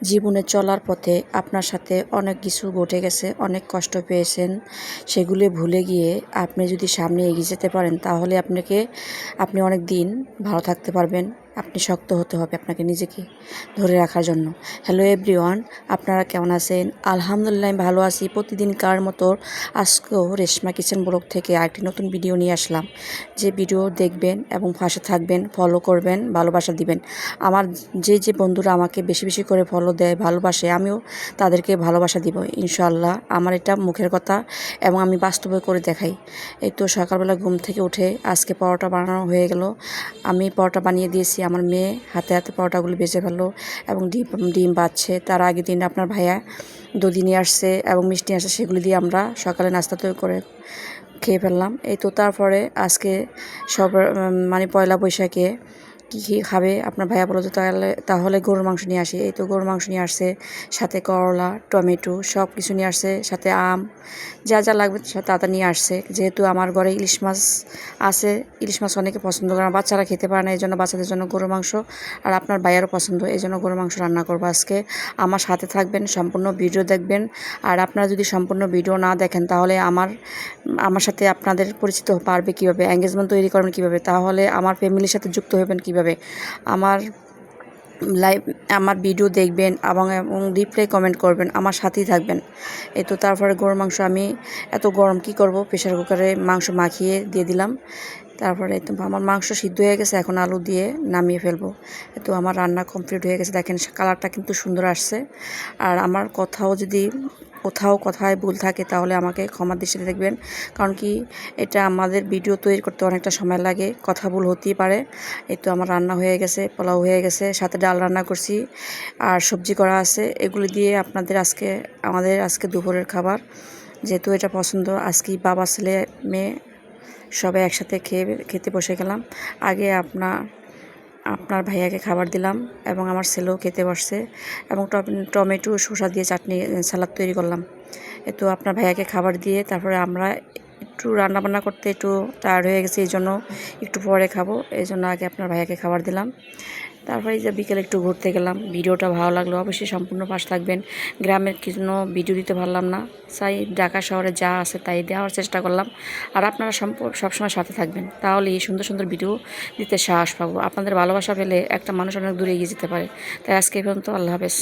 জীবনে চলার পথে আপনার সাথে অনেক কিছু ঘটে গেছে, অনেক কষ্ট পেয়েছেন। সেগুলি ভুলে গিয়ে আপনি যদি সামনে এগিয়ে যেতে পারেন তাহলে আপনি অনেক দিন ভালো থাকতে পারবেন। আপনি শক্ত হতে হবে আপনাকে নিজেকে ধরে রাখার জন্য। হ্যালো এভরিওয়ান, আপনারা কেমন আছেন? আলহামদুলিল্লাহ আমি ভালো আছি। প্রতিদিনকার মতো আজকেও রেশমা কিচেন ব্লগ থেকে আরেকটি নতুন ভিডিও নিয়ে আসলাম। যে ভিডিও দেখবেন এবং পাশে থাকবেন, ফলো করবেন, ভালোবাসা দিবেন। আমার যে বন্ধুরা আমাকে বেশি বেশি করে ফলো দেয়, ভালোবাসে, আমিও তাদেরকে ভালোবাসা দিব ইনশাআল্লাহ। আমার এটা মুখের কথা এবং আমি বাস্তবে করে দেখাই। এই তো সকালবেলা ঘুম থেকে উঠে আজকে পরোটা বানানো হয়ে গেল। আমি পরোটা বানিয়ে দিয়েছি, আমার মেয়ে হাতে হাতে পরোটাগুলো বেজে ফেললো এবং ডিম বাজছে। তার আগের দিন আপনার ভাইয়া দধি নিয়ে আসছে এবং মিষ্টি আসছে, সেগুলি দিয়ে আমরা সকালে নাস্তা তৈরি করে খেয়ে ফেললাম। এই তো তারপরে আজকে সব মানে পয়লা বৈশাখে কী খাবে আপনার ভাইয়া বলো তো, তাহলে গরুর মাংস নিয়ে আসি। এই তো গরুর মাংস নিয়ে আসছে, সাথে করলা, টমেটো সব কিছু নিয়ে আসছে, সাথে আম, যা যা লাগবে তা নিয়ে আসছে। যেহেতু আমার ঘরে ইলিশ মাছ আছে, ইলিশ মাছ অনেকে পছন্দ করে, বাচ্চারা খেতে পারে না, এই জন্য বাচ্চাদের জন্য গরুর মাংস, আর আপনার ভাইয়ারও পছন্দ, এই জন্য গরুর মাংস রান্না করবো আজকে। আমার সাথে থাকবেন, সম্পূর্ণ ভিডিও দেখবেন। আর আপনারা যদি সম্পূর্ণ ভিডিও না দেখেন তাহলে আমার সাথে আপনাদের পরিচিত পারবে কীভাবে, এঙ্গেজমেন্ট তৈরি করবেন কীভাবে, তাহলে আমার ফ্যামিলির সাথে যুক্ত হবেন কীভাবে, আমার আমার ভিডিও দেখবেন এবং রিপ্লাই কমেন্ট করবেন, আমার সাথেই থাকবেন। এই তো তারপরে গরুর মাংস আমি এত গরম কি করব, প্রেশার কুকারে মাংস মাখিয়ে দিয়ে দিলাম। তারপরে তো আমার মাংস সিদ্ধ হয়ে গেছে, এখন আলু দিয়ে নামিয়ে ফেলবো। তো আমার রান্না কমপ্লিট হয়ে গেছে, দেখেন কালারটা কিন্তু সুন্দর আসছে। আর আমার কথায় ভুল থাকে তাহলে আমাকে ক্ষমার দৃষ্টিতে দেখবেন, কারণ কি এটা আমাদের ভিডিও তৈরি করতে অনেকটা সময় লাগে, কথা ভুল হতেই পারে। এই তো আমার রান্না হয়ে গেছে, পোলাও হয়ে গেছে, সাথে ডাল রান্না করছি আর সবজি করা আছে। এগুলি দিয়ে আমাদের আজকে দুপুরের খাবার, যেহেতু এটা পছন্দ, আজকেই বাবা ছেলে মেয়ে সবাই একসাথে খেতে বসে গেলাম। আগে আপনার ভাইয়াকে খাবার দিলাম এবং আমার ছেলেও খেতে বসছে এবং টমেটো শসা দিয়ে চাটনি সালাদ তৈরি করলাম। তো আপনার ভাইয়াকে খাবার দিয়ে তারপরে আমরা একটু রান্নাবান্না করতে একটু টায়ার্ড হয়ে গেছে, এই জন্য একটু পরে খাবো, এই জন্য আগে আপনার ভাইয়াকে খাবার দিলাম। তারপরে যে বিকেলে একটু ঘুরতে গেলাম। ভিডিওটা ভালো লাগলো অবশ্যই সম্পূর্ণ পাশ থাকবেন। গ্রামের কোনো ভিডিও দিতে পারলাম না, তাই ঢাকা শহরে যা আছে তাই দেওয়ার চেষ্টা করলাম। আর আপনারা সবসময় সাথে থাকবেন, তাহলে এই সুন্দর সুন্দর ভিডিও দিতে সাহস পাবো। আপনাদের ভালোবাসা পেলে একটা মানুষ অনেক দূরে এগিয়ে যেতে পারে। তাই আজকে এই পর্যন্ত, আল্লাহ হাফেজ।